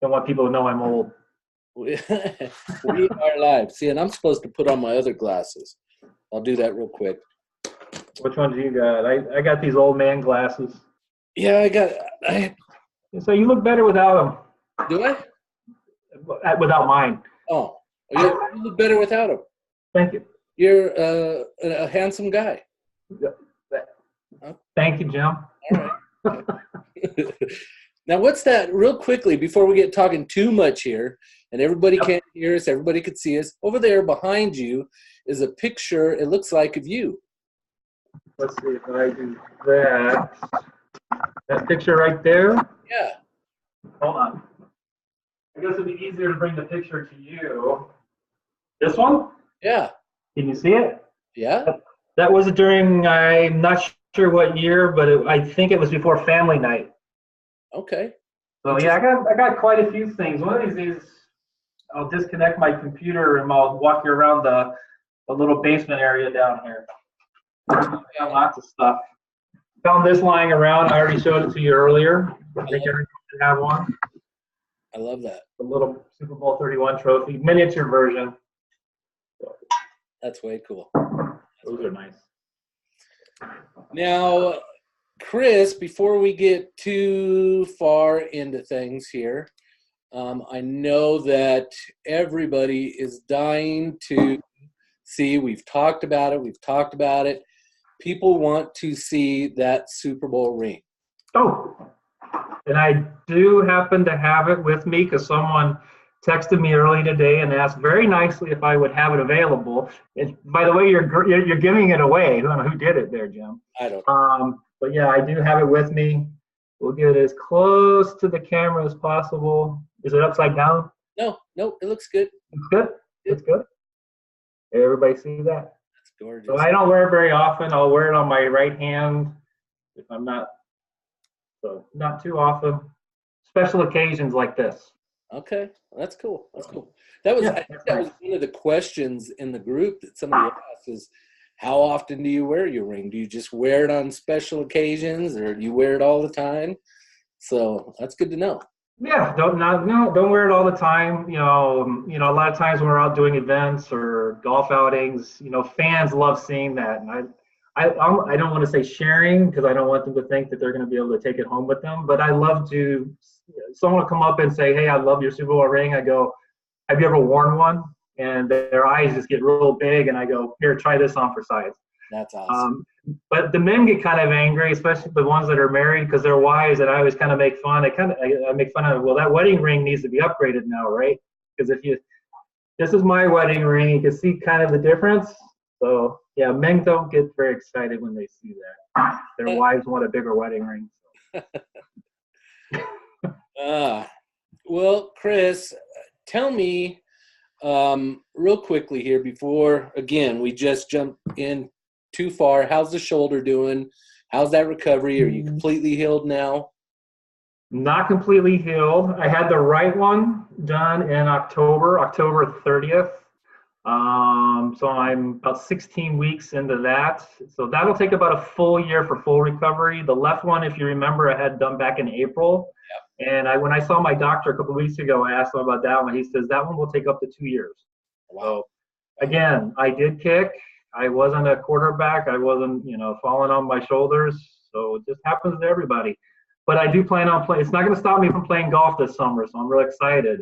Don't want people to know I'm old. We are live. See, and I'm supposed to put on my other glasses. I'll do that real quick. Which ones do you got? I got these old man glasses. Yeah, So you look better without Do I? them. Without mine. Oh, you look better without them. Thank you. You're a handsome guy. Thank you, Jim. All right. Now, what's that, real quickly, before we get talking too much here, and everybody can't hear us, everybody could see us, over there behind you is a picture, it looks like, of you. Let's see if I do that. That picture right there? Yeah. Hold on. I guess it'd be easier to bring the picture to you. This one? Yeah. Can you see it? Yeah. That was during, I'm not sure what year, but I think it was before family night. Okay. So yeah, I got quite a few things. One of these days, I'll disconnect my computer and I'll walk you around the little basement area down here. I got lots of stuff. Found this lying around. I already showed it to you earlier. I think everyone should have one. I love that. The little Super Bowl 31 trophy, miniature version. That's way cool. Those are nice. Now, Chris, before we get too far into things here, I know that everybody is dying to see. We've talked about it. People want to see that Super Bowl ring. Oh, and I do happen to have it with me because someone texted me early today and asked very nicely if I would have it available. And by the way, you're giving it away. I don't know who did it there, Jim. I don't know. But yeah, I do have it with me. We'll get it as close to the camera as possible. Is it upside down? No, it looks good. It's good? It's good? Everybody see that? That's gorgeous. So I don't wear it very often. I'll wear it on my right hand if I'm not, so not too often. Special occasions like this. Okay, that's cool. That's cool. That was, I think that was one of the questions in the group that somebody asked is, how often do you wear your ring? Do you just wear it on special occasions, or do you wear it all the time? So that's good to know. Yeah, don't wear it all the time. You know, a lot of times when we're out doing events or golf outings, fans love seeing that. And I don't want to say sharing because I don't want them to think that they're going to be able to take it home with them. But I love to. Someone will come up and say, "Hey, I love your Super Bowl ring." I go, "Have you ever worn one?" And their eyes just get real big, and I go, "Here, try this on for size." That's awesome. But the men get kind of angry, especially the ones that are married, because their wives, and I always kind of make fun. I make fun of, well, that wedding ring needs to be upgraded now, right? Because this is my wedding ring, you can see kind of the difference. So yeah, men don't get very excited when they see that. Their wives want a bigger wedding ring. So. Well, Chris, tell me real quickly here before, again, we just jump in too far. How's the shoulder doing? How's that recovery? Are you completely healed now? Not completely healed. I had the right one done in October 30th. So I'm about 16 weeks into that. So that'll take about a full year for full recovery. The left one, if you remember, I had done back in April. Yep. And when I saw my doctor a couple of weeks ago, I asked him about that one. He says that one will take up to 2 years. Wow. So again, I did kick. I wasn't a quarterback. I wasn't, falling on my shoulders. So it just happens to everybody. But I do plan on playing. It's not going to stop me from playing golf this summer. So I'm really excited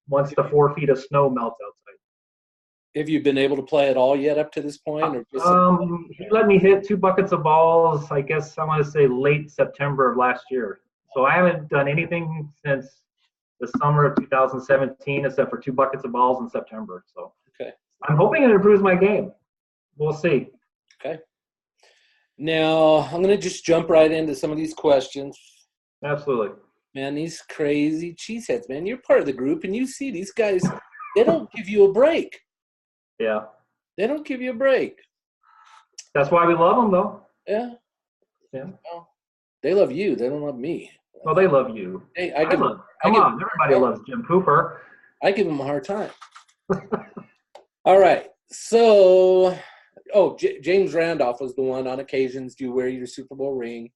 once the 4 feet of snow melts outside. Have you been able to play at all yet up to this point? Or just he let me hit 2 buckets of balls, I guess I want to say late September of last year. So I haven't done anything since the summer of 2017 except for 2 buckets of balls in September. So okay. I'm hoping it improves my game. We'll see. Okay. Now, I'm going to just jump right into some of these questions. Absolutely. Man, these crazy cheeseheads, man. You're part of the group, and you see these guys, they don't give you a break. Yeah. They don't give you a break. That's why we love them, though. Yeah. Yeah. Well, they love you. They don't love me. Well, they love you. Hey, Come on. Everybody loves Jim Cooper. I give him a hard time. All right. So, James Randolph was the one on occasions. Do you wear your Super Bowl ring?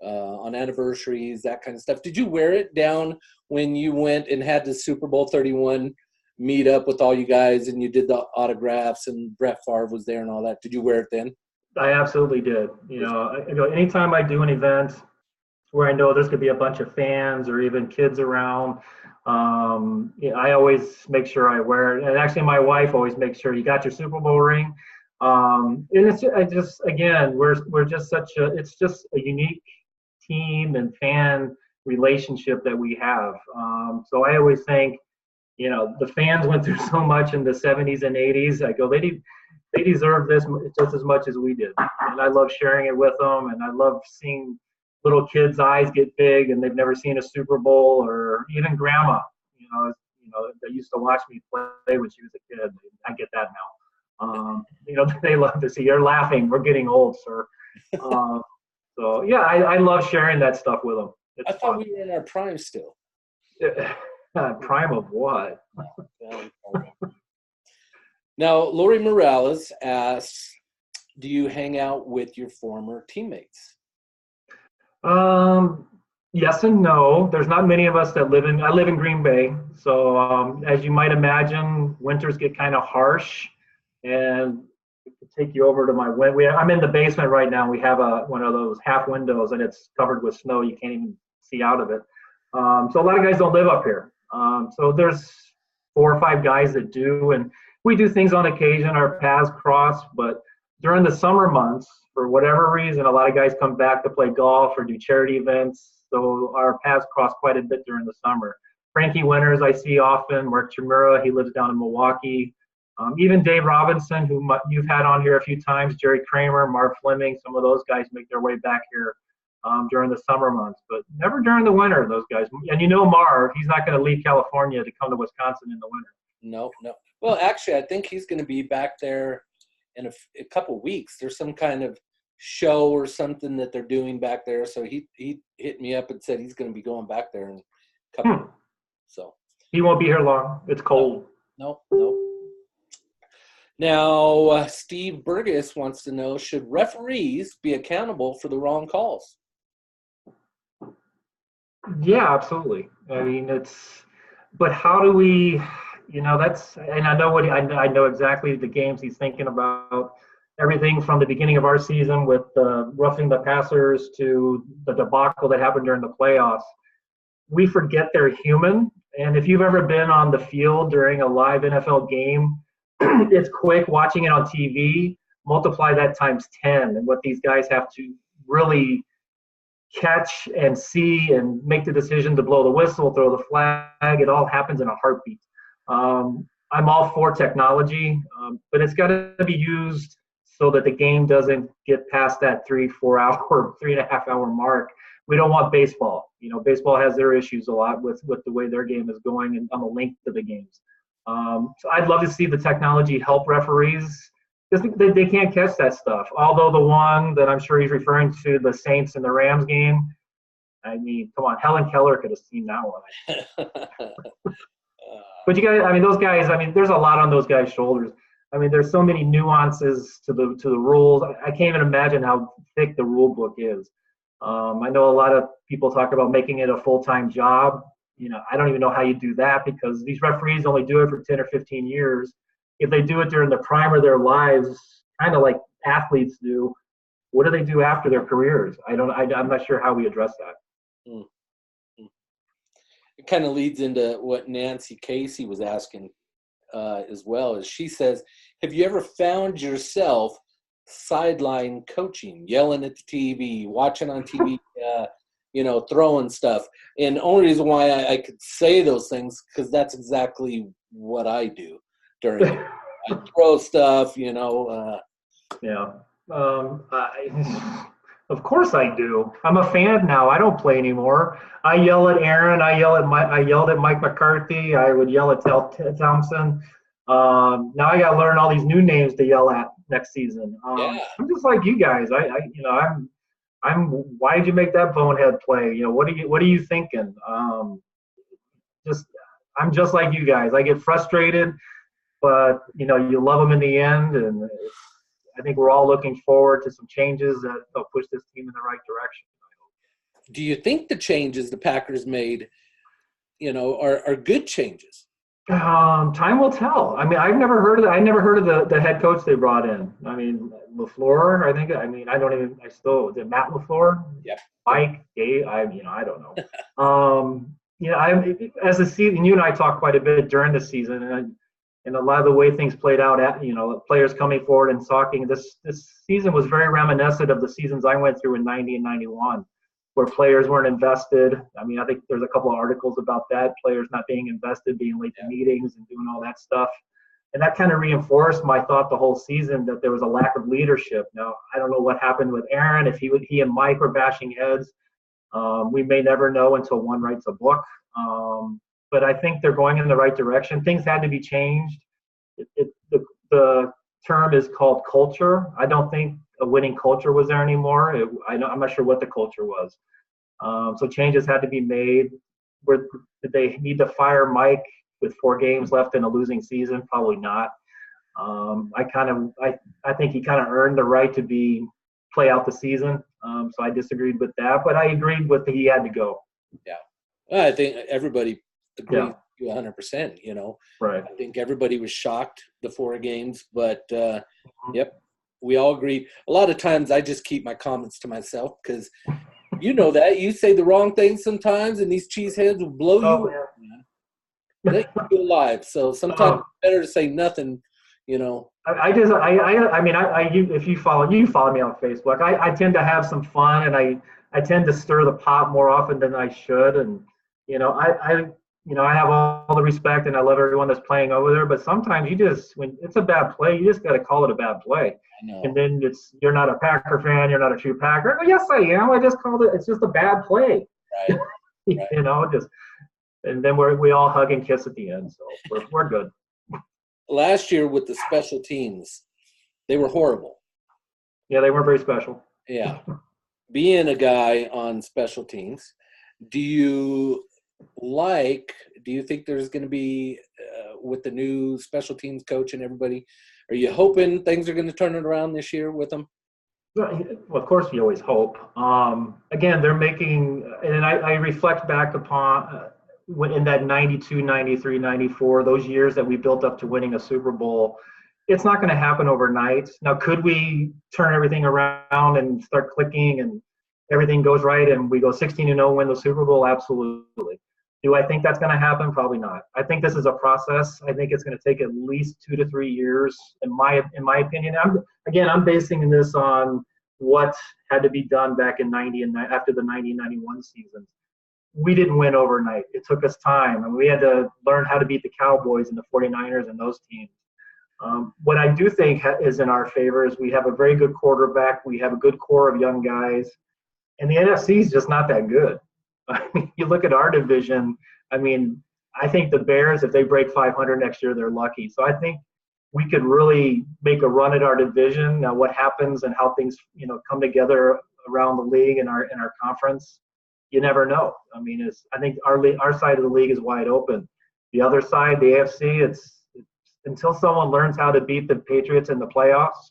on anniversaries, that kind of stuff. Did you wear it down when you went and had the Super Bowl 31 meet up with all you guys and you did the autographs and Brett Favre was there and all that? Did you wear it then? I absolutely did. Anytime I do an event where I know there's going to be a bunch of fans or even kids around, I always make sure I wear it. And actually, my wife always makes sure you got your Super Bowl ring. And we're just it's just a unique team and fan relationship that we have. So I always think, the fans went through so much in the 70s and 80s. I go, they deserve this just as much as we did. And I love sharing it with them, and I love seeing little kids' eyes get big and they've never seen a Super Bowl, or even grandma, that used to watch me play when she was a kid. I get that now. They love to see. You're laughing. We're getting old, sir. So yeah, I love sharing that stuff with them. I thought we were in our prime still. Prime of what? Now, Lori Morales asks, do you hang out with your former teammates? Yes and no. There's not many of us I live in Green Bay. So as you might imagine, winters get kind of harsh, and it could take you over to I'm in the basement right now. We have one of those half windows and it's covered with snow. You can't even see out of it. So a lot of guys don't live up here. So there's 4 or 5 guys that do, and we do things on occasion. Our paths cross, but during the summer months, for whatever reason, a lot of guys come back to play golf or do charity events. So our paths cross quite a bit during the summer. Frankie Winters I see often. Mark Chimura, he lives down in Milwaukee. Even Dave Robinson, who you've had on here a few times, Jerry Kramer, Mark Fleming, some of those guys make their way back here during the summer months, but never during the winter, those guys. And Marv, he's not going to leave California to come to Wisconsin in the winter. No. Well, actually, I think he's going to be back there in a couple of weeks. There's some kind of show or something that they're doing back there. So he hit me up and said he's going to be going back there in a couple of weeks. So he won't be here long. It's cold. No. Now, Steve Burgess wants to know, should referees be accountable for the wrong calls? Yeah, absolutely. I mean, but how do we, and I know exactly the games he's thinking about. Everything from the beginning of our season with roughing the passers to the debacle that happened during the playoffs. We forget they're human. And if you've ever been on the field during a live NFL game, it's quick watching it on TV, multiply that times 10, and what these guys have to really catch and see and make the decision to blow the whistle, throw the flag. It all happens in a heartbeat. I'm all for technology, but it's got to be used so that the game doesn't get past that 3.5 hour mark. We don't want baseball. Baseball has their issues a lot with the way their game is going and on the length of the games. So I'd love to see the technology help referees, because they can't catch that stuff. Although the one that I'm sure he's referring to, the Saints and the Rams game, I mean, come on, Helen Keller could have seen that one. But you guys, those guys, there's a lot on those guys' shoulders. There's so many nuances to the rules. I can't even imagine how thick the rule book is. I know a lot of people talk about making it a full-time job. I don't even know how you do that, because these referees only do it for 10 or 15 years. If they do it during the prime of their lives, kind of like athletes do, what do they do after their careers? I'm not sure how we address that. Mm-hmm. It kind of leads into what Nancy Casey was asking as well, as she says, have you ever found yourself sideline coaching, yelling at the TV, watching on TV, throwing stuff? And the only reason why I could say those things, because that's exactly what I do during it. I throw stuff, Yeah. Of course I do. I'm a fan now. I don't play anymore. I yell at Aaron. I yelled at Mike McCarthy. I would yell at Ted Thompson. Now I got to learn all these new names to yell at next season. I'm just like you guys. I'm. Why did you make that bonehead play? What are you thinking? I'm just like you guys. I get frustrated, but you love them in the end, and I think we're all looking forward to some changes that will push this team in the right direction. Do you think the changes the Packers made, are good changes? Time will tell. I mean, I've never heard of I never heard of the head coach they brought in. I mean, LaFleur, I think. I mean, I don't even. I still. Is it Matt LaFleur? Yeah. Mike, Dave. I don't know. As the season, you and I talked quite a bit during the season, and a lot of the way things played out. Players coming forward and talking. This season was very reminiscent of the seasons I went through in '90 and '91. Where players weren't invested. I mean, I think there's a couple of articles about that, players not being invested, being late to meetings and doing all that stuff. And that kind of reinforced my thought the whole season that there was a lack of leadership. Now, I don't know what happened with Aaron, if he and Mike were bashing heads. We may never know until one writes a book. But I think they're going in the right direction. Things had to be changed. The term is called culture. I don't think a winning culture was there anymore. I'm not sure what the culture was. So changes had to be made. Did they need to fire Mike with 4 games left in a losing season? Probably not. I think he kind of earned the right to play out the season. So I disagreed with that, but I agreed with he had to go. Yeah, well, I think everybody agrees with you 100%. Right. I think everybody was shocked the 4 games, but yep. We all agree. A lot of times I just keep my comments to myself because that. You say the wrong thing sometimes and these cheeseheads will blow you up. They keep you alive. So sometimes it's better to say nothing, if you follow me on Facebook, I tend to have some fun and I tend to stir the pot more often than I should. And, I have all the respect and I love everyone that's playing over there, but sometimes when it's a bad play, you just got to call it a bad play. I know. And then you're not a Packer fan, you're not a true Packer. Well, yes, I am. I just called it. It's just a bad play. Right. Right. And then we all hug and kiss at the end. So we're good. Last year with the special teams, they were horrible. Yeah, they weren't very special. Yeah. Being a guy on special teams, do you think there's going to be, with the new special teams coach and everybody, are you hoping things are going to turn it around this year with them? Well, of course, you always hope. Again, they're making, and I reflect back upon when in that 92, 93, 94, those years that we built up to winning a Super Bowl. It's not going to happen overnight. Now, could we turn everything around and start clicking and everything goes right and we go 16-0, win the Super Bowl? Absolutely. Do I think that's going to happen? Probably not. I think this is a process. I think it's going to take at least 2 to 3 years, in my opinion. I'm basing this on what had to be done back in 90 and after the 90-91 seasons. We didn't win overnight. It took us time, and we had to learn how to beat the Cowboys and the 49ers and those teams. What I do think is in our favor is we have a very good quarterback. We have a good core of young guys, and the NFC is just not that good. I mean, you look at our division. I mean, I think the Bears, if they break 500 next year, they're lucky. So I think we could really make a run at our division. Now, what happens and how things come together around the league and our conference, you never know. I mean, I think our side of the league is wide open. The other side, the AFC, it's until someone learns how to beat the Patriots in the playoffs,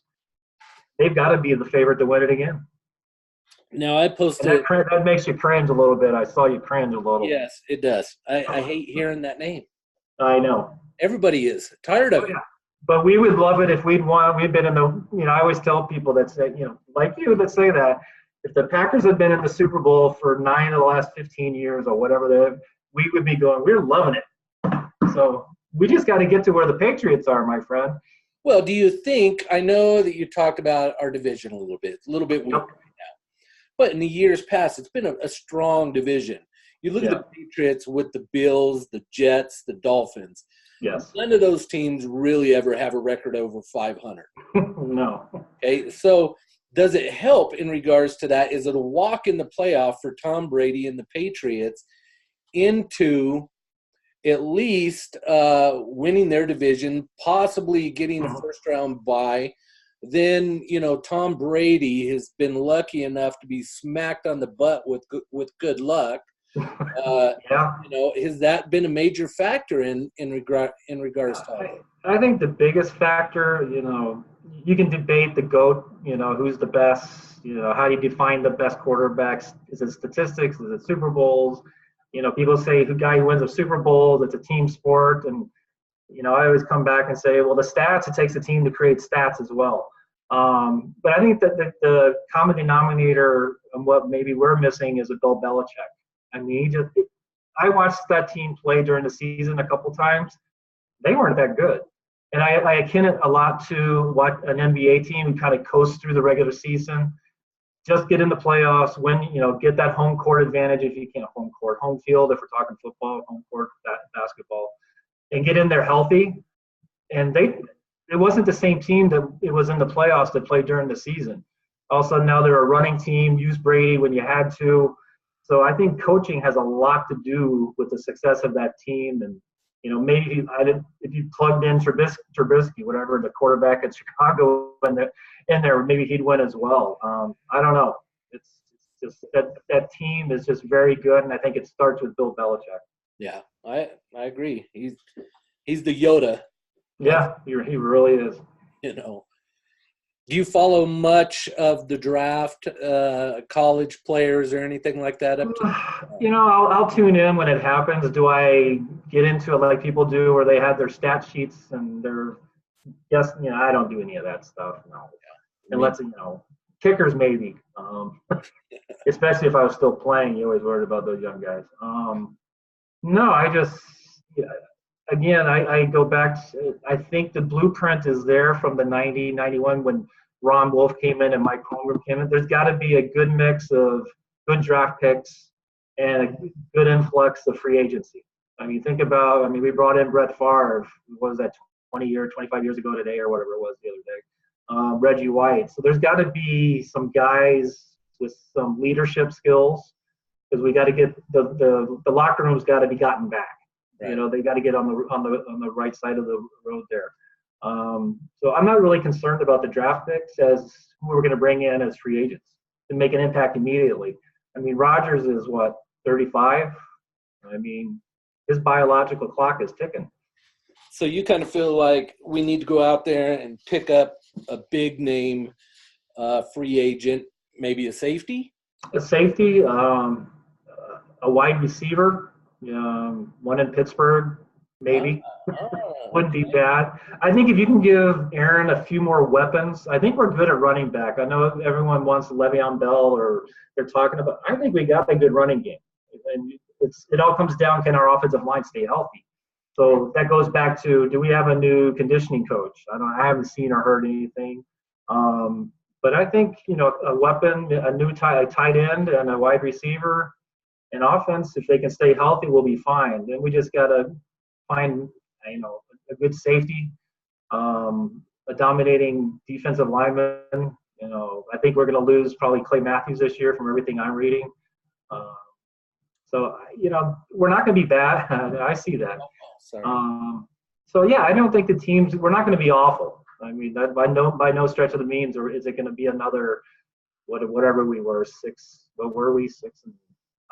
they've got to be the favorite to win it again. Now, I posted – that makes you cringe a little bit. I saw you cringe a little. Yes, it does. I hate hearing that name. I know. Everybody is tired of it. Yeah. But we would love it if we'd won. We've been in the – I always tell people that say, like you that say that, if the Packers had been in the Super Bowl for 9 of the last 15 years or whatever, we would be going, we're loving it. So we just got to get to where the Patriots are, my friend. Well, do you think – I know that you talked about our division a little bit weak right now. But in the years past, it's been a strong division. You look at the Patriots with the Bills, the Jets, the Dolphins. Yes. None of those teams really ever have a record over 500. No. Okay, so does it help in regards to that? Is it a walk in the playoff for Tom Brady and the Patriots into at least winning their division, possibly getting a first-round bye? Then, Tom Brady has been lucky enough to be smacked on the butt with good luck. Has that been a major factor in regards to I think the biggest factor, you can debate the GOAT, who's the best, how do you define the best quarterbacks? Is it statistics? Is it Super Bowls? People say the guy who wins a Super Bowl, it's a team sport. And, I always come back and say, well, the stats, it takes a team to create stats as well. But I think that the common denominator and what maybe we're missing is a Bill Belichick. I mean, I watched that team play during the season a couple times. They weren't that good. And I akin it a lot to what an NBA team who kind of coasts through the regular season, just get in the playoffs, win, get that home court advantage if you can't home field if we're talking football, home court basketball, and get in there healthy. And it wasn't the same team that it was in the playoffs that played during the season. All of a sudden now they're a running team, use Brady when you had to. So I think coaching has a lot to do with the success of that team. And maybe if you plugged in Trubisky, whatever, the quarterback at Chicago, in there, maybe he'd win as well. I don't know. It's just that team is just very good, and I think it starts with Bill Belichick. Yeah, I agree. He's the Yoda. Yeah, he really is. Do you follow much of the draft, college players or anything like that up to? I'll tune in when it happens. Do I get into it like people do where they have their stat sheets and I don't do any of that stuff. No. Unless, kickers maybe. Especially if I was still playing, you always worried about those young guys. No, again, I go back to, I think the blueprint is there from the 90, 91 when Ron Wolf came in and Mike Holmgren came in. There's got to be a good mix of good draft picks and a good influx of free agency. Think about, we brought in Brett Favre, what was that, 25 years ago today or whatever it was the other day. Reggie White. So there's got to be some guys with some leadership skills because we got to get the locker room's got to be gotten back. Right. They got to get on the right side of the road there. So I'm not really concerned about the draft picks as who we're going to bring in as free agents and make an impact immediately. Rodgers is what, 35? His biological clock is ticking. So you kind of feel like we need to go out there and pick up a big name free agent, maybe a safety? A safety, a wide receiver. One in Pittsburgh, maybe. Wouldn't be bad. I think if you can give Aaron a few more weapons, I think we're good at running back. I know everyone wants Le'Veon Bell or they're talking about. I think we got a good running game, and it all comes down, can our offensive line stay healthy? So that goes back to, do we have a new conditioning coach? I haven't seen or heard anything. But I think a weapon, a new tight end, and a wide receiver. And offense, if they can stay healthy, we'll be fine. Then we just got to find, a good safety, a dominating defensive lineman. I think we're going to lose probably Clay Matthews this year from everything I'm reading. So we're not going to be bad. I see that. So, yeah, I don't think the teams – we're not going to be awful. That by no stretch of the means, or is it going to be another whatever we were, 6 – what were we, 6 and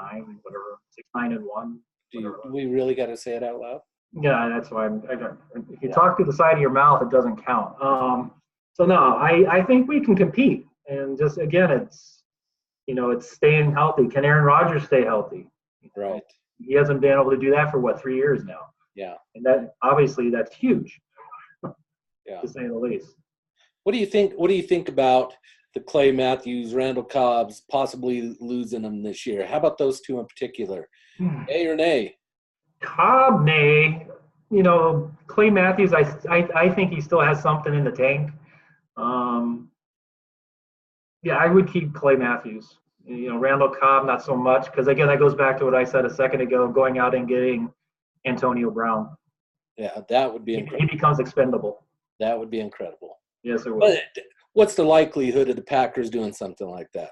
9, whatever, 6, 9 and 1. Do we really got to say it out loud? Yeah, that's why if you talk through the side of your mouth, it doesn't count. So no, I think we can compete, and just again, it's staying healthy. Can Aaron Rodgers stay healthy? Right. He hasn't been able to do that for 3 years now. Yeah. And that obviously that's huge. Yeah. To say the least. What do you think about the Clay Matthews, Randall Cobbs possibly losing them this year? How about those two in particular? Yay or nay? Cobb, nay. Clay Matthews, I think he still has something in the tank. Yeah, I would keep Clay Matthews. Randall Cobb, not so much, because again, that goes back to what I said a second ago, going out and getting Antonio Brown. Yeah, that would be incredible. He becomes expendable. That would be incredible. Yes, it would. But what's the likelihood of the Packers doing something like that?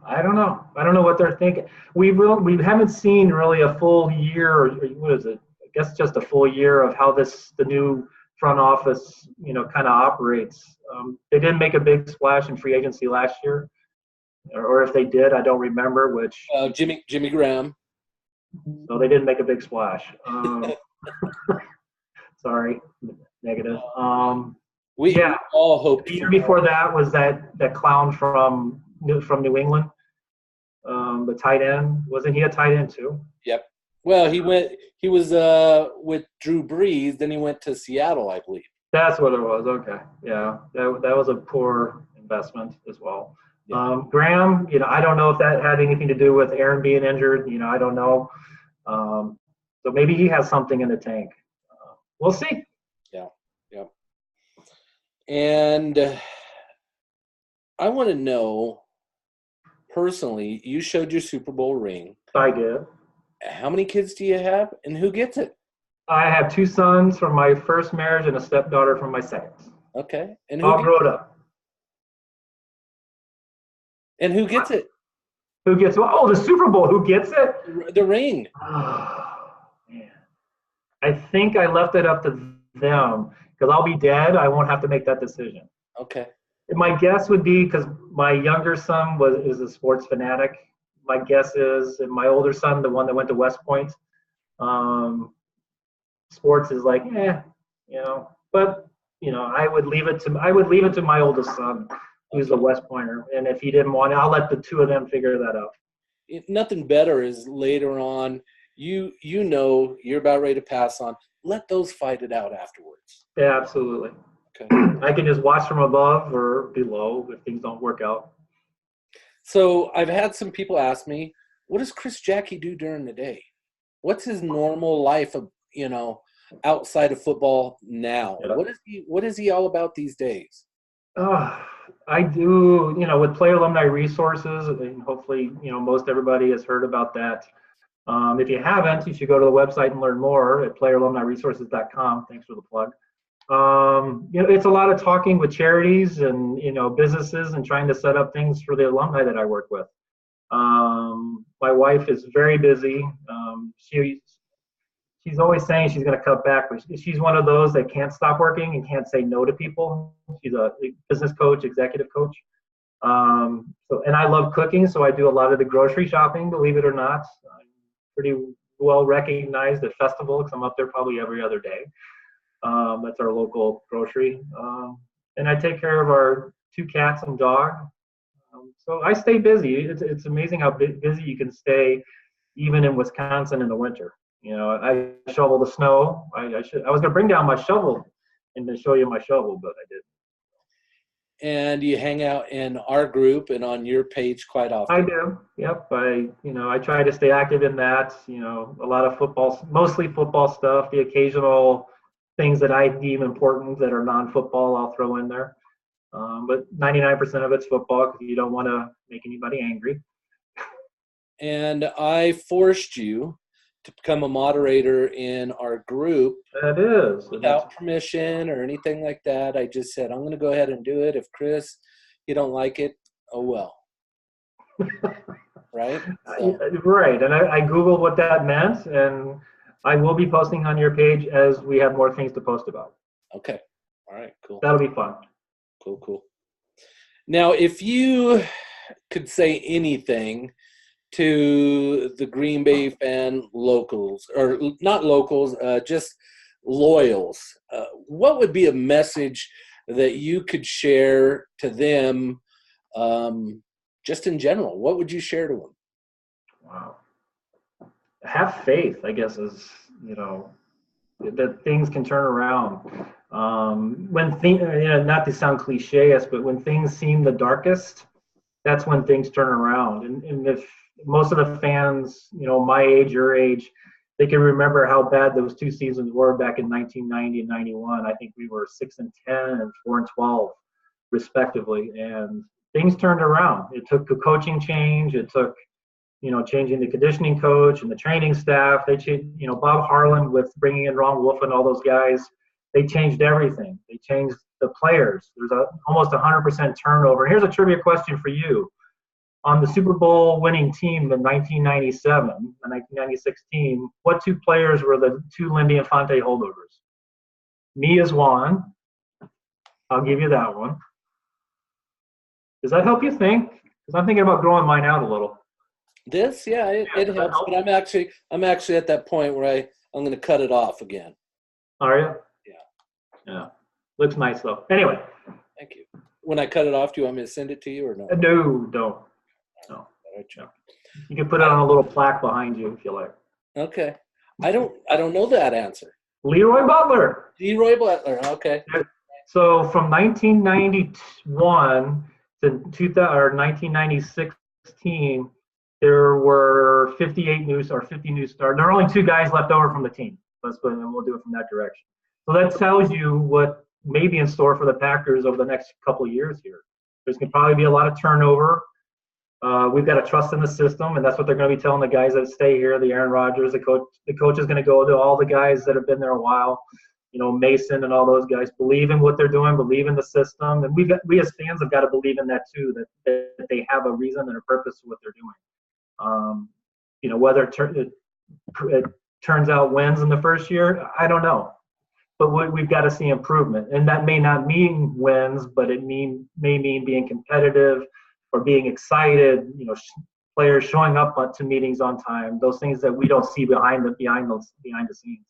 I don't know. I don't know what they're thinking. We haven't seen really a full year, or what is it? I guess just a full year of how the new front office, kind of operates. They didn't make a big splash in free agency last year, or if they did, I don't remember. Which Jimmy Graham. So they didn't make a big splash. Sorry. negative. We all hope. The year before that was that clown from New England, the tight end. Wasn't he a tight end too? Yep. Well, he was with Drew Brees, then he went to Seattle, I believe. That's what it was. Okay. Yeah. That was a poor investment as well. Yeah. Graham, I don't know if that had anything to do with Aaron being injured. I don't know. So maybe he has something in the tank. We'll see. Yeah. Yeah. And I want to know, personally, you showed your Super Bowl ring. I did. How many kids do you have, and who gets it? I have 2 sons from my first marriage and a stepdaughter from my second. Okay. And all grown up. And who gets it? Who gets what? Oh, the Super Bowl. Who gets it? The ring. Oh, man. I think I left it up to them because I'll be dead. I won't have to make that decision. Okay. My guess would be, because my younger son is a sports fanatic. My guess is, and my older son, the one that went to West Point, sports is like, But I would leave it to my oldest son, who's the West Pointer, and if he didn't want it, I'll let the 2 of them figure that out. Nothing better is later on, you're about ready to pass on. Let those fight it out afterwards. Yeah, absolutely. Okay. I can just watch from above or below if things don't work out. So I've had some people ask me, what does Chris Jacke do during the day? What's his normal life of, outside of football now? Yeah. What is he all about these days? I do, with Player Alumni Resources, and hopefully, most everybody has heard about that. If you haven't, you should go to the website and learn more at playeralumniresources.com. Thanks for the plug. It's a lot of talking with charities and, businesses and trying to set up things for the alumni that I work with. My wife is very busy. She's always saying she's going to cut back, but she's one of those that can't stop working and can't say no to people. She's a business coach, executive coach. And I love cooking, so I do a lot of the grocery shopping, believe it or not. I'm pretty well recognized at Festival because I'm up there probably every other day. That's our local grocery. And I take care of our 2 cats and dog. So I stay busy. It's amazing how busy you can stay even in Wisconsin in the winter. I shovel the snow. I was going to bring down my shovel and to show you my shovel, but I didn't. And you hang out in our group and on your page quite often. I do. Yep. I try to stay active in that. A lot of football, mostly football stuff. The occasional things that I deem important that are non-football, I'll throw in there. But 99% of it's football because you don't want to make anybody angry. And I forced you to become a moderator in our group. That is. Without permission or anything like that. I just said, I'm going to go ahead and do it. If Chris, you don't like it, oh well. Right? So. Right. And I Googled what that meant, and I will be posting on your page as we have more things to post about. Okay. All right, cool. That'll be fun. Cool. Now, if you could say anything to the Green Bay fan locals, or not locals, just loyals, what would be a message that you could share to them just in general? What would you share to them? Wow. Have faith, I guess, is, that things can turn around. When things, not to sound cliche-ish, but when things seem the darkest, that's when things turn around. And if most of the fans, my age, your age, they can remember how bad those 2 seasons were back in 1990 and 91. I think we were 6-10 and 4-12, respectively. And things turned around. It took a coaching change. It took, changing the conditioning coach and the training staff. They changed, Bob Harlan with bringing in Ron Wolf and all those guys. They changed everything. They changed the players. There's almost 100% turnover. And here's a trivia question for you. On the Super Bowl winning team in 1997, the 1996 team, what 2 players were the 2 Lindy Infante holdovers? Me is one. I'll give you that one. Does that help you think? Because I'm thinking about growing mine out a little. It helps. But I'm actually at that point where I'm going to cut it off again. Are you? Yeah. Yeah. Looks nice though. Anyway. Thank you. When I cut it off, do you want me to send it to you or no? No, don't. No. You can put it on a little plaque behind you if you like. Okay. I don't know that answer. Leroy Butler. Leroy Butler. Okay. So from 1991 to 1996 team, there were 50 new starters. There are only 2 guys left over from the team. Let's put it, and we'll do it from that direction. So that tells you what may be in store for the Packers over the next couple of years here. There's going to probably be a lot of turnover. We've got to trust in the system, and that's what they're going to be telling the guys that stay here. The Aaron Rodgers, the coach is going to go to all the guys that have been there a while. Mason and all those guys, believe in what they're doing, believe in the system, and we as fans have got to believe in that too. That they have a reason and a purpose for what they're doing. Whether it turns out wins in the first year, I don't know. But we've got to see improvement, and that may not mean wins, but it may mean being competitive or being excited. Players showing up to meetings on time. Those things that we don't see behind the scenes.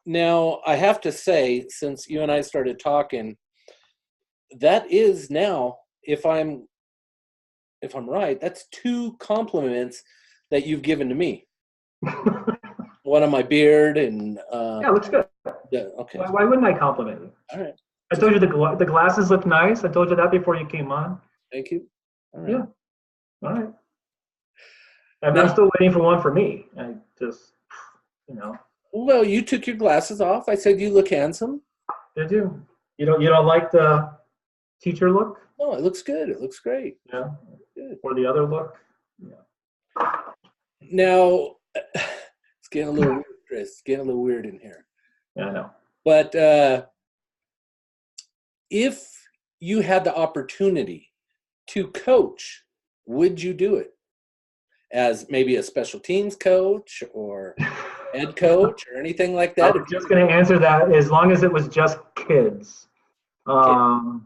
Now, I have to say, since you and I started talking, that is now, if I'm right, that's 2 compliments that you've given to me. One on my beard and yeah, looks good. Yeah, okay. Why wouldn't I compliment you? All right. I told you the glasses look nice. I told you that before you came on. Thank you. All right. Yeah. All right. I'm still waiting for one for me. I just, Well, you took your glasses off. I said you look handsome. Did you? You don't like the teacher look? No, it looks good. It looks great. Yeah. Good. Or the other look? Yeah. Now, it's getting a little weird, Chris. It's getting a little weird in here. Yeah, I know. But if you had the opportunity to coach, would you do it? As maybe a special teams coach or head coach or anything like that? I'm just going to answer that as long as it was just kids. No,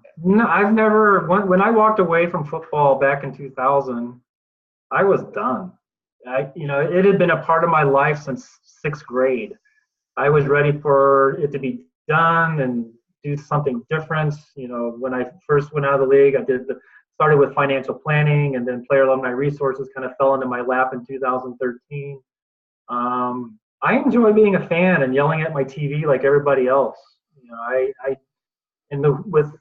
I've never, when I walked away from football back in 2000, I was done. It had been a part of my life since 6th grade. I was ready for it to be done and do something different. When I first went out of the league, started with financial planning, and then player alumni resources kind of fell into my lap in 2013. I enjoy being a fan and yelling at my TV like everybody else. With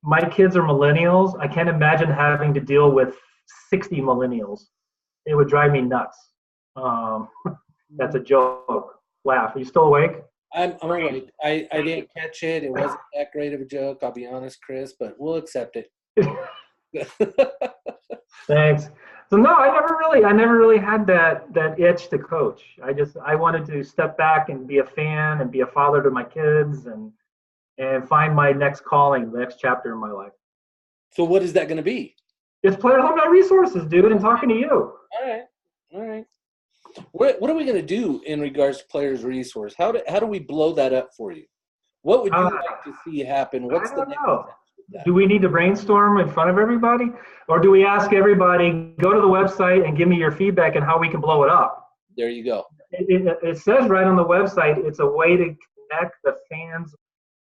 my kids are millennials. I can't imagine having to deal with 60 millennials. It would drive me nuts. That's a joke. Laugh. Are you still awake? I'm awake. I didn't catch it. It wasn't that great of a joke, I'll be honest, Chris, but we'll accept it. Thanks. So no, I never really had that itch to coach. I wanted to step back and be a fan and be a father to my kids and find my next calling, the next chapter in my life. So what is that going to be? It's player alumni resources, dude, and talking to you. All right. What are we going to do in regards to players resource? How do we blow that up for you? What would you like to see happen? What's the next step? Do we need to brainstorm in front of everybody? Or do we ask everybody, go to the website and give me your feedback and how we can blow it up? There you go. It says right on the website, it's a way to connect the fans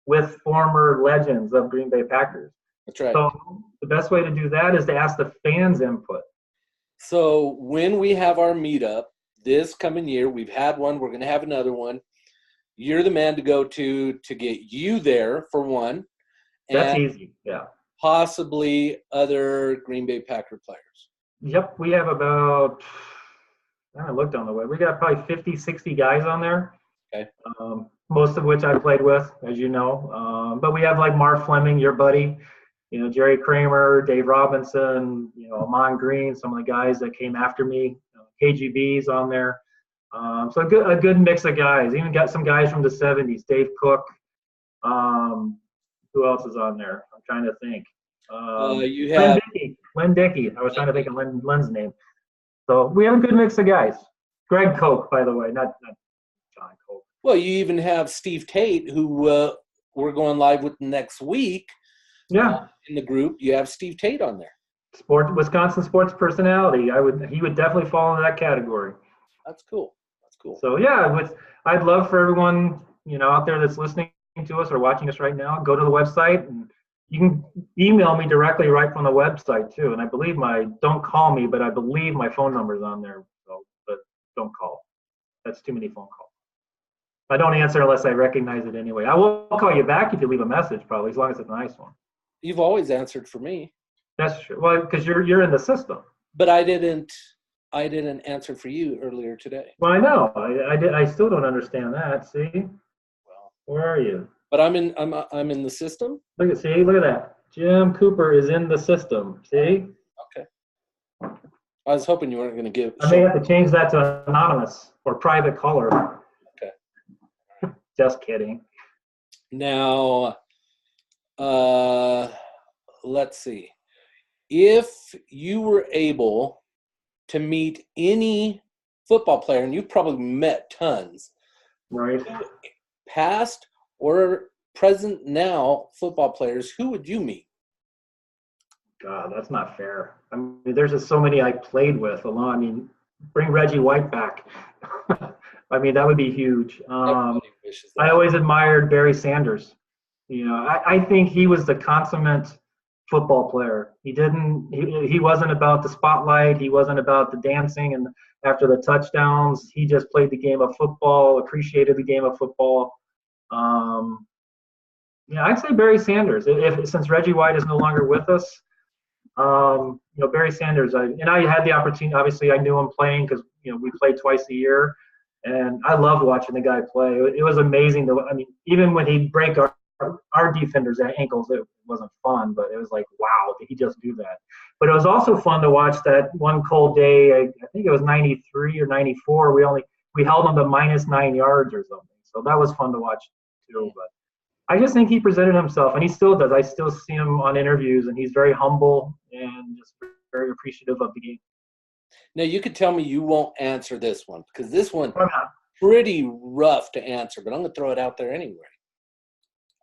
with former legends of Green Bay Packers. That's right. So the best way to do that is to ask the fans' input. So when we have our meetup this coming year, we've had one, we're going to have another one. You're the man to go to get you there, for one. That's easy, yeah. Possibly other Green Bay Packer players. Yep, we have about, I looked on the web, we got probably 50, 60 guys on there. Okay. Most of which I played with, as you know. But we have like Mark Fleming, your buddy, Jerry Kramer, Dave Robinson, Amon Green, some of the guys that came after me. KGB's on there. So a good mix of guys. Even got some guys from the 70s, Dave Cook. Who else is on there? I'm trying to think. You have Len Dickey. I was trying to think of Len's name. So we have a good mix of guys. Greg Koch, by the way, not John Koch. Well, you even have Steve Tate, who we're going live with next week. Yeah. In the group, you have Steve Tate on there. Wisconsin sports personality. He would definitely fall into that category. That's cool. So yeah, I'd love for everyone out there that's listening to us or watching us right now, go to the website, and you can email me directly right from the website too. And I believe don't call me, but I believe my phone number is on there. So, but don't call. That's too many phone calls. I don't answer unless I recognize it anyway. I will call you back if you leave a message, probably, as long as it's a nice one. You've always answered for me. That's true. Well, because you're in the system. But I didn't answer for you earlier today. Well, I know. I still don't understand that. See, Well, where are you? but I'm in the system. Look at that. Jim Cooper is in the system. See? Okay. I was hoping you weren't going to give. I may have to change that to anonymous or private caller. Okay. Just kidding. Now, let's see. If you were able to meet any football player, and you've probably met tons, Right. past or present now football players, who would you meet? God, that's not fair. I mean, there's just so many I played with along. I mean, bring Reggie White back. I mean, that would be huge. Everybody wishes that. I always admired Barry Sanders. I think he was the consummate football player. He wasn't about the spotlight. He wasn't about the dancing and after the touchdowns. He just played the game of football, appreciated the game of football. I'd say Barry Sanders. Since Reggie White is no longer with us, Barry Sanders. I had the opportunity. Obviously, I knew him playing because we played twice a year, and I loved watching the guy play. It was amazing. Even when he'd break our defenders' ankles, it wasn't fun, but it was like, wow, did he just do that? But it was also fun to watch that one cold day. I think it was 93 or 94. We held them to -9 yards or something. So that was fun to watch too. But I just think he presented himself, and he still does. I still see him on interviews, and he's very humble and just very appreciative of the game. Now, you could tell me you won't answer this one because this one pretty rough to answer, but I'm going to throw it out there anyway.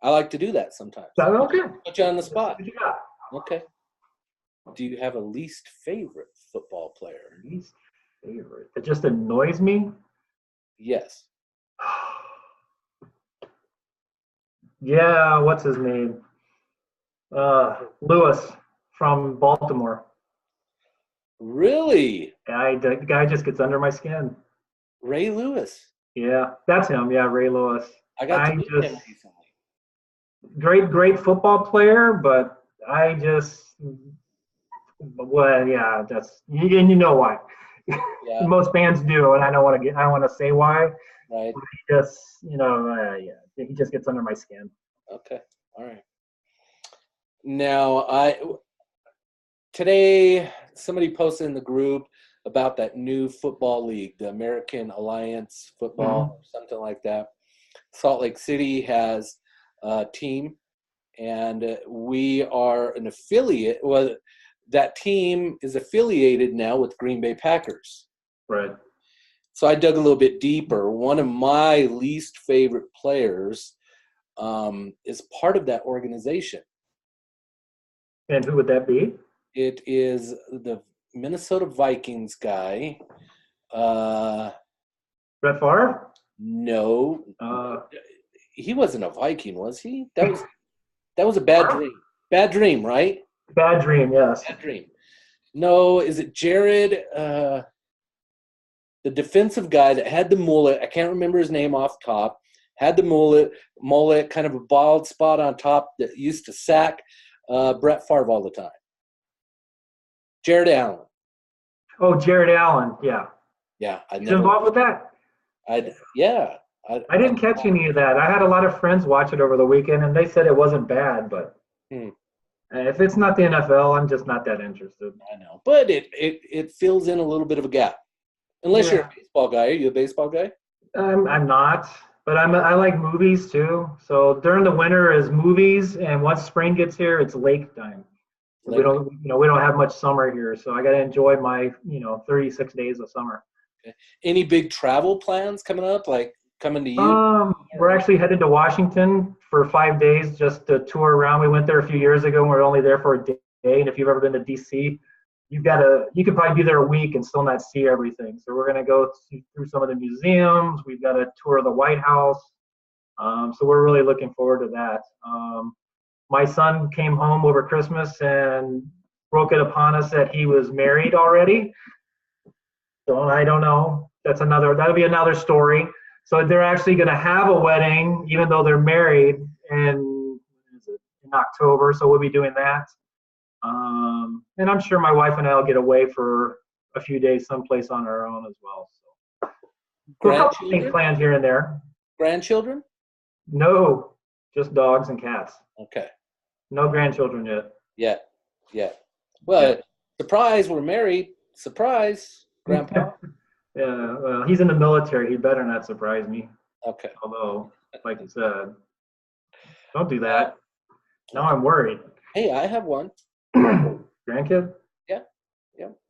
I like to do that sometimes. Okay. Put you on the spot. What you got? Okay. Do you have a least favorite football player? Least favorite? It just annoys me? Yes. Yeah, what's his name? Lewis from Baltimore. Really? The guy just gets under my skin. Ray Lewis. Yeah, that's him. Yeah, Ray Lewis. I got to meet him recently. Great football player, but that's and you know why. Yeah. Most fans do, and I want to say why. Right. He just, he just gets under my skin. Okay. All right. Now, today somebody posted in the group about that new football league, the American Alliance Football, or something like that. Salt Lake City has a team, and we are an affiliate. Well, that team is affiliated now with Green Bay Packers. Right. So I dug a little bit deeper. One of my least favorite players is part of that organization. And who would that be? It is the Minnesota Vikings guy. Brett Favre? No. He wasn't a Viking, was he? That was a bad dream. Bad dream, right? Bad dream, yes. Bad dream. No, is it Jared? The defensive guy that had the mullet, I can't remember his name off top, had the mullet, kind of a bald spot on top that used to sack Brett Favre all the time. Jared Allen. Oh, Jared Allen, yeah. Yeah. He's involved with that? I didn't catch any of that. I had a lot of friends watch it over the weekend, and they said it wasn't bad, but if it's not the NFL, I'm just not that interested. I know. But it fills in a little bit of a gap. Unless you're a baseball guy. Are you a baseball guy? I'm not, but I like movies too. So during the winter is movies, and once spring gets here, it's lake time. We don't have much summer here, so I got to enjoy my 36 days of summer. Okay. Any big travel plans coming up, like coming to you? We're actually headed to Washington for 5 days just to tour around. We went there a few years ago, and we were only there for a day. And if you've ever been to DC, you could probably be there a week and still not see everything. So we're going to go through some of the museums. We've got a tour of the White House. So we're really looking forward to that. My son came home over Christmas and broke it upon us that he was married already. So I don't know. That'll be another story. So they're actually going to have a wedding, even though they're married in October. So we'll be doing that. And I'm sure my wife and I will get away for a few days someplace on our own as well. So a couple things planned here and there. Grandchildren? No, just dogs and cats. Okay. No grandchildren yet. Yeah. Well, surprise, we're married. Surprise, Grandpa. Yeah, well, he's in the military. He better not surprise me. Okay. Although, like you said, don't do that. Now I'm worried. Hey, I have one. Grandkid? Yeah.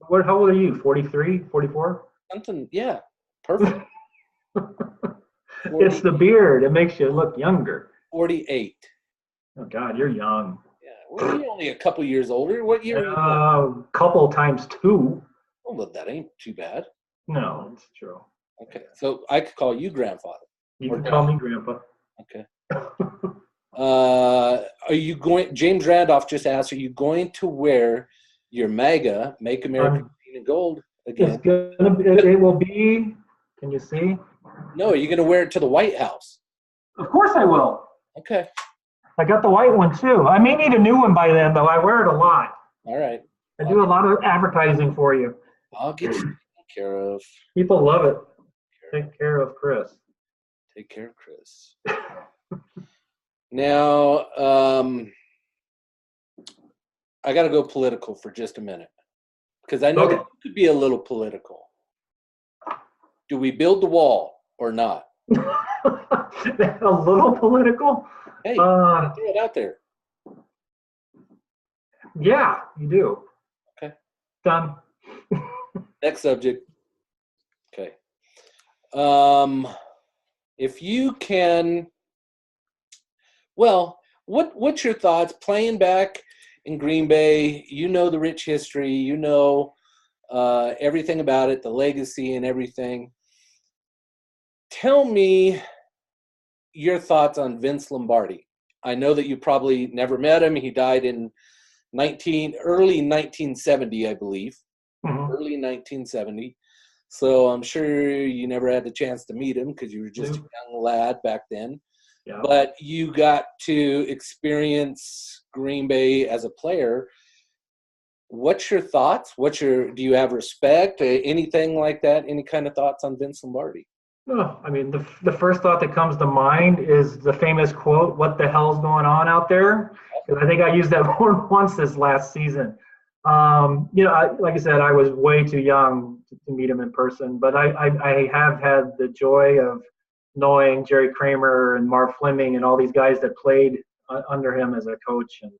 How old are you? 43, 44? Something, yeah. Perfect. It's the beard. It makes you look younger. 48. Oh, God, you're young. Yeah, well, you're only a couple years older. What year are you born? Couple times 2. Oh, well, that ain't too bad. No, it's true. Okay, so I could call you grandfather. You can call me Grandpa. Okay. Are you going? James Randolph just asked, are you going to wear your MAGA, Make America Green and Gold, again? It will be. Can you see? No, are you going to wear it to the White House? Of course I will. Okay. I got the white one too. I may need a new one by then, though. I wear it a lot. All right. I do a lot of advertising for you. I'll get you taken care of. People love it. Take care of Chris. Take care of Chris. Now, I got to go political for just a minute because I know that could be a little political. Do we build the wall or not? A little political? Hey, throw it out there. Yeah, you do. Okay. Done. Next subject. Okay. If you can, well, what's your thoughts playing back in Green Bay? You know the rich history. You know everything about it, the legacy and everything. Tell me your thoughts on Vince Lombardi. I know that you probably never met him. He died in early 1970, I believe. Mm-hmm. Early 1970. So I'm sure you never had the chance to meet him because you were just a young lad back then. Yeah. But you got to experience Green Bay as a player. What's your thoughts? Do you have respect? Anything like that? Any kind of thoughts on Vince Lombardi? Oh, I mean, the first thought that comes to mind is the famous quote, "What the hell's going on out there?" I think I used that word once this last season. Like I said, I was way too young to meet him in person, but I have had the joy of knowing Jerry Kramer and Marv Fleming and all these guys that played under him as a coach. And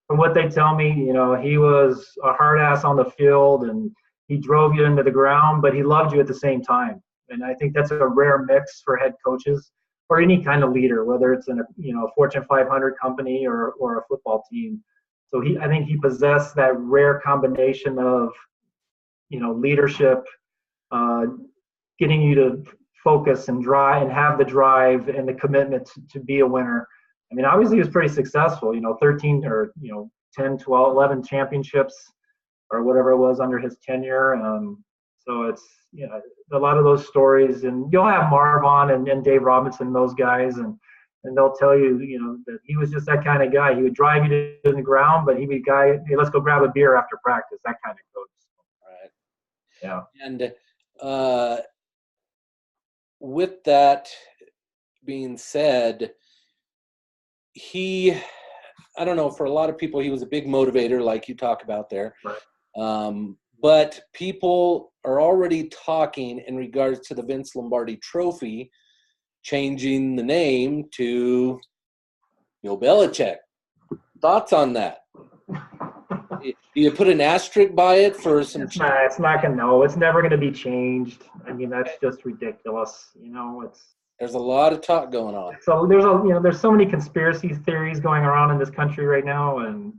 from what they tell me, he was a hard ass on the field and he drove you into the ground, but he loved you at the same time. And I think that's a rare mix for head coaches or any kind of leader, whether it's in a Fortune 500 company or a football team. So I think he possessed that rare combination of, leadership, getting you to focus and drive and have the drive and the commitment to be a winner. I mean, obviously he was pretty successful, 13 or, 10, 12, 11 championships or whatever it was under his tenure. So it's, a lot of those stories, and you'll have Marv on and Dave Robinson, those guys, and they'll tell you, that he was just that kind of guy. He would drive you to the ground, but he'd be a guy, hey, let's go grab a beer after practice, that kind of coach. Right. Yeah. And with that being said, I don't know, for a lot of people, he was a big motivator, like you talk about there. Right. But people are already talking in regards to the Vince Lombardi Trophy, changing the name to Bill Belichick. Thoughts on that? Do you put an asterisk by it for some? It's not gonna. No, it's never gonna be changed. I mean, that's just ridiculous. There's a lot of talk going on. So there's so many conspiracy theories going around in this country right now, and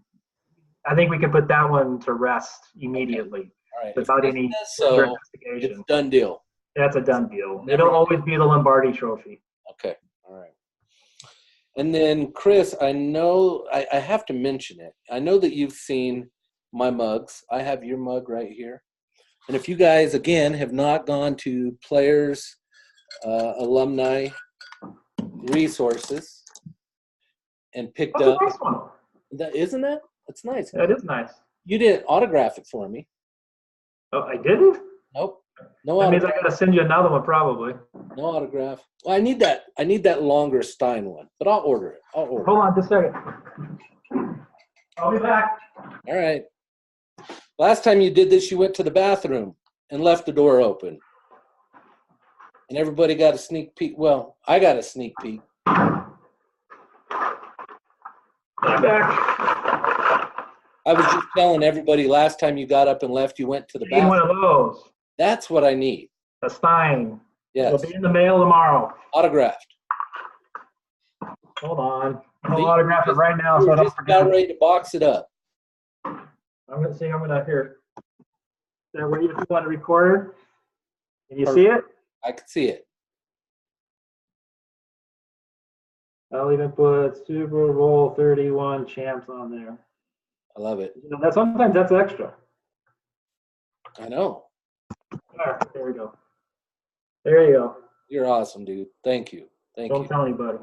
I think we can put that one to rest immediately. Okay. All right. Without any further investigation. It's a done deal. That's a done deal. It'll always be the Lombardi Trophy. Okay. All right. And then, Chris, I know I have to mention it. I know that you've seen my mugs. I have your mug right here. And if you guys, again, have not gone to Players Alumni Resources and picked That's a up, nice one. isn't that? That's nice. That is nice. You didn't autograph it for me. Oh, I didn't? Nope. No That means I autograph. gotta send you another one probably. No autograph. Well, I need that longer Stein one, but I'll order it. Hold on just a second. I'll be back. All right. Last time you did this, you went to the bathroom and left the door open. And everybody got a sneak peek. Well, I got a sneak peek. I'm back. I was just telling everybody last time you got up and left, you went to the I need one bathroom. of those. That's what I need. A Stein. Yes. It'll be in the mail tomorrow. Autographed. Hold on. So I'll autograph it right now so I We're don't just forget. about ready to box it up. I'm gonna here. That way if you want to record it. Can you see it? I can see it. I'll even put Super Bowl 31 champs on there. I love it. You know, that sometimes that's extra. I know. All right, there we go. There you go. You're awesome, dude. Thank you. Thank Don't you. tell anybody.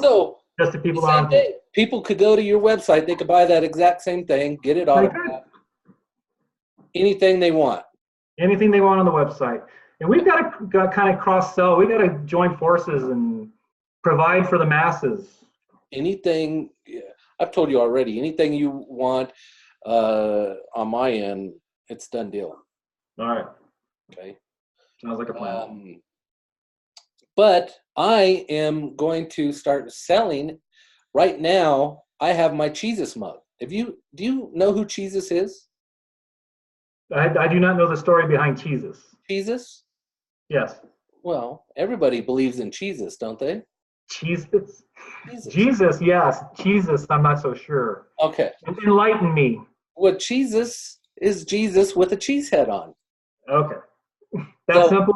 So, Just the people same on. thing. People could go to your website. They could buy that exact same thing, get it They autographed. Anything they want. Anything they want on the website. And we've got to kind of cross sell. We got to join forces and provide for the masses. Anything, I've told you already, anything you want on my end, it's done deal. All right. Okay. Sounds like a plan. But I am going to start selling. Right now, I have my Jesus mug. Do you know who Jesus is? I do not know the story behind Jesus. Jesus? Yes. Well, everybody believes in Jesus, don't they? Jesus. Jesus, yes. Jesus, I'm not so sure. Okay. Enlighten me. Well, Jesus is Jesus with a cheese head on. Okay. That's simple?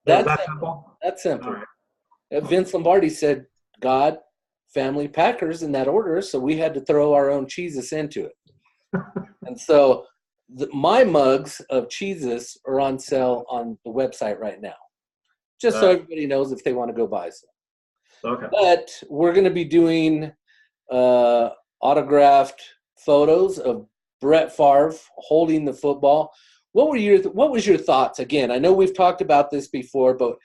That's that simple. That's simple. All right. Vince Lombardi said God, family, Packers in that order, so we had to throw our own Jesus into it. And so my mugs of Jesus are on sale on the website right now, just so everybody knows if they want to go buy some. Okay. But we're going to be doing autographed photos of Brett Favre holding the football. What was your thoughts? Again, I know we've talked about this before, but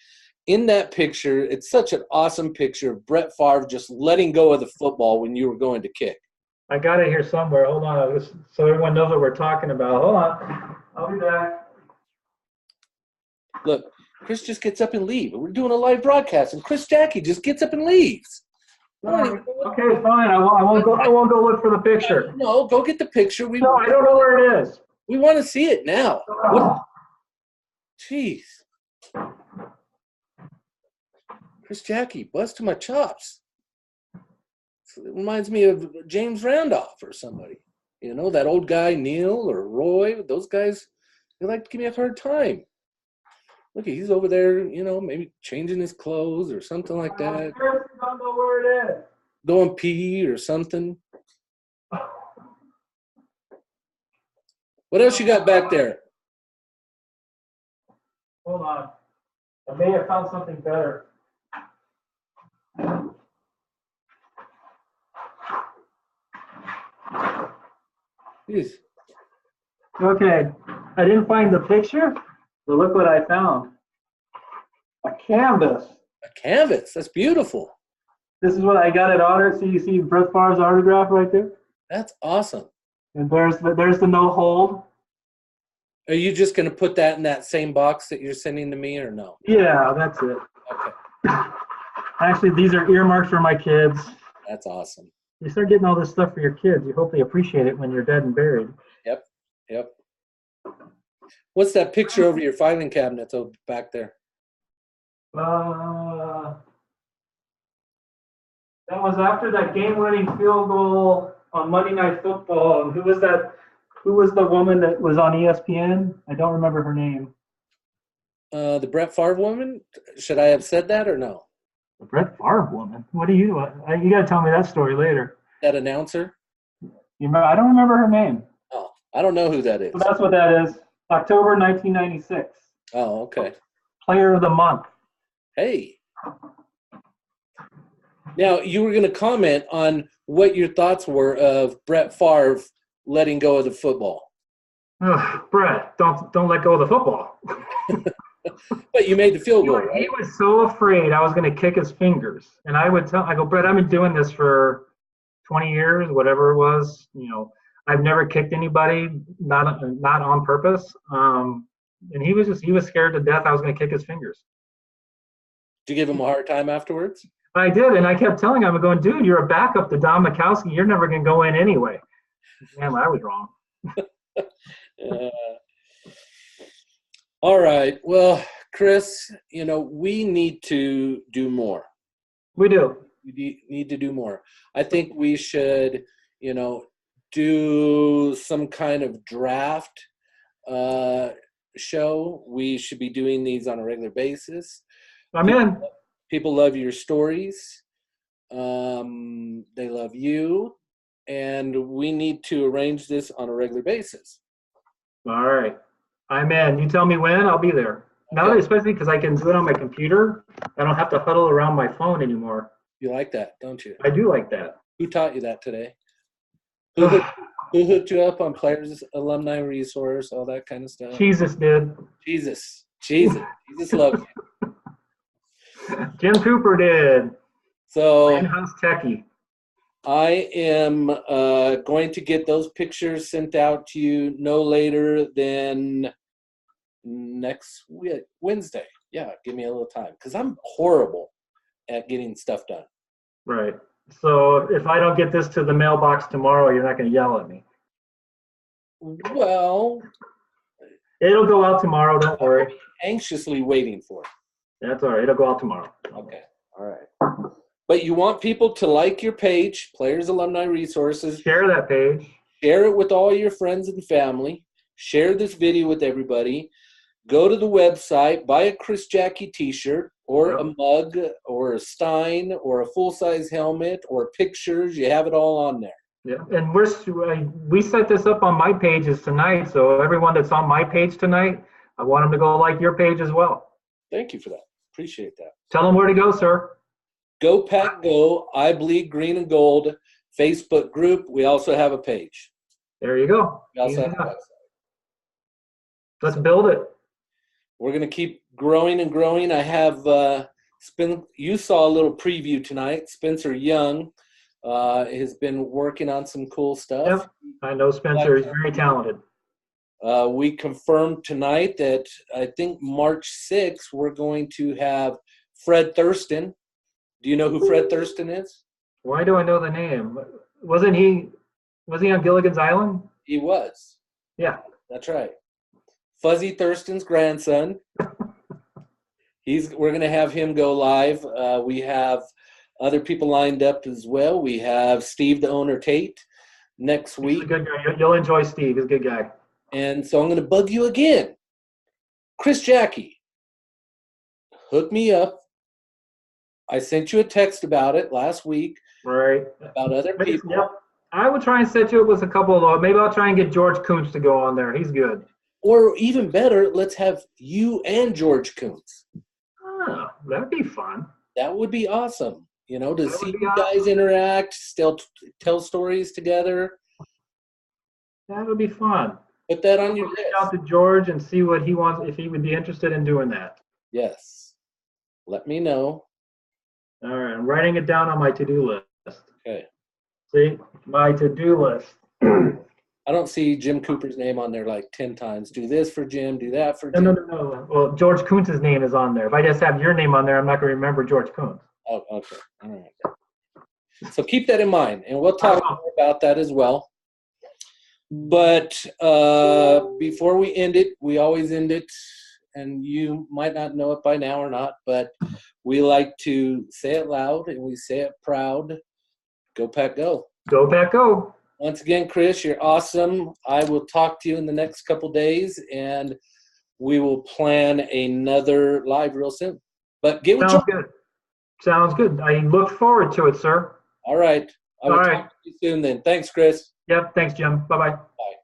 in that picture, it's such an awesome picture of Brett Favre just letting go of the football when you were going to kick. I got it here somewhere. Hold on, so everyone knows what we're talking about. Hold on. I'll be back. Look, Chris just gets up and leaves. We're doing a live broadcast, and Jacke just gets up and leaves. Okay, fine. I won't go look for the picture. No, go get the picture. No, I don't know where it is. We want to see it now. Jeez. Jacke, bust to my chops. It reminds me of James Randolph or somebody. You know, that old guy, Neil or Roy, those guys, they like to give me a hard time. Look, he's over there, you know, maybe changing his clothes or something like that. I don't know where it is. Going pee or something. What else you got back there? Hold on. I may have found something better. Jeez. Okay, I didn't find the picture, but look what I found. A canvas. A canvas. That's beautiful. This is what I got at Otter. So you see Brett Favre's autograph right there? That's awesome. And there's the no hold. Are you just going to put that in that same box that you're sending to me or no? Yeah, that's it. Okay. Actually, these are earmarked for my kids. That's awesome. You start getting all this stuff for your kids. You hope they appreciate it when you're dead and buried. Yep. What's that picture over your filing cabinet back there? That was after that game-winning field goal on Monday Night Football. And who was that? Who was the woman that was on ESPN? I don't remember her name. The Brett Favre woman? Should I have said that or no? The Brett Favre woman. What do you? You got to tell me that story later. That announcer? You remember? I don't remember her name. Oh, I don't know who that is. So that's what that is. October 1996. Oh, okay. Player of the month. Hey. Now, you were going to comment on what your thoughts were of Brett Favre letting go of the football. Ugh, Brett, don't let go of the football. But you made the field goal, right? He was so afraid I was going to kick his fingers. And I go, Brett, I've been doing this for 20 years, whatever it was. I've never kicked anybody, not on purpose. And he was scared to death I was going to kick his fingers. Did you give him a hard time afterwards? I did, and I kept telling him, I'm going, dude, you're a backup to Don Mikowski. You're never going to go in anyway. Damn, I was wrong. All right. Well, Chris, we need to do more. We do. We need to do more. I think we should, do some kind of draft show. We should be doing these on a regular basis. I'm in. People love your stories. They love you. And we need to arrange this on a regular basis. All right. I'm in. You tell me when, I'll be there. Now, especially because I can do it on my computer. I don't have to huddle around my phone anymore. You like that, don't you? I do like that. Who taught you that today? Who hooked you up on Players Alumni Resource, all that kind of stuff? Jesus did. Jesus loves you. Jim Cooper did. So in-house techie. I am going to get those pictures sent out to you no later than next Wednesday. Yeah, give me a little time because I'm horrible at getting stuff done. Right. So if I don't get this to the mailbox tomorrow, you're not going to yell at me. Well, it'll go out tomorrow. Don't worry. Anxiously waiting for it. That's all right. It'll go out tomorrow. Okay. All right. But you want people to like your page, Players Alumni Resources. Share that page. Share it with all your friends and family. Share this video with everybody. Go to the website, buy a Chris Jacke t-shirt or a mug or a Stein or a full-size helmet or pictures. You have it all on there. Yeah, and we set this up on my pages tonight, so everyone that's on my page tonight, I want them to go like your page as well. Thank you for that. Appreciate that. Tell them where to go, sir. Go Pack Go, I Bleed Green and Gold, Facebook group. We also have a page. There you go. We also have a website. Let's build it. We're going to keep growing and growing. I have you saw a little preview tonight. Spencer Young has been working on some cool stuff. Yep. I know Spencer is very talented. We confirmed tonight that I think March 6th we're going to have Fred Thurston. Do you know who Fred Thurston is? Why do I know the name? Was he on Gilligan's Island? He was. Yeah. That's right. Fuzzy Thurston's grandson. We're going to have him go live. We have other people lined up as well. We have Steve the Owner Tate next week. He's a good guy. You'll enjoy Steve. He's a good guy. And so I'm going to bug you again. Chris Jacke, hook me up. I sent you a text about it last week. Right. About other people. Yep. I will try and set you up with a couple of maybe I'll try and get George Kuntz to go on there. He's good. Or even better, let's have you and George Kuntz. Oh, that'd be fun. That would be awesome. To see you guys interact, still tell stories together. That would be fun. Put that on your list. Reach out to George and see what he wants, if he would be interested in doing that. Yes. Let me know. All right, I'm writing it down on my to-do list. Okay. See, my to-do list. I don't see Jim Cooper's name on there like 10 times. Do this for Jim, do that for No, Jim. no. Well, George Kuntz's name is on there. If I just have your name on there, I'm not going to remember George Kuntz. Oh, okay. All right. So keep that in mind, and we'll talk more about that as well. But before we end it, we always end it, and you might not know it by now or not, but we like to say it loud, and we say it proud. Go Pack Go. Go Pack Go. Once again, Chris, you're awesome. I will talk to you in the next couple days, and we will plan another live real soon. But get with Sounds good. Sounds good. I look forward to it, sir. All right. I will All talk right. to you soon then. Thanks, Chris. Yep. Thanks, Jim. Bye-bye. Bye.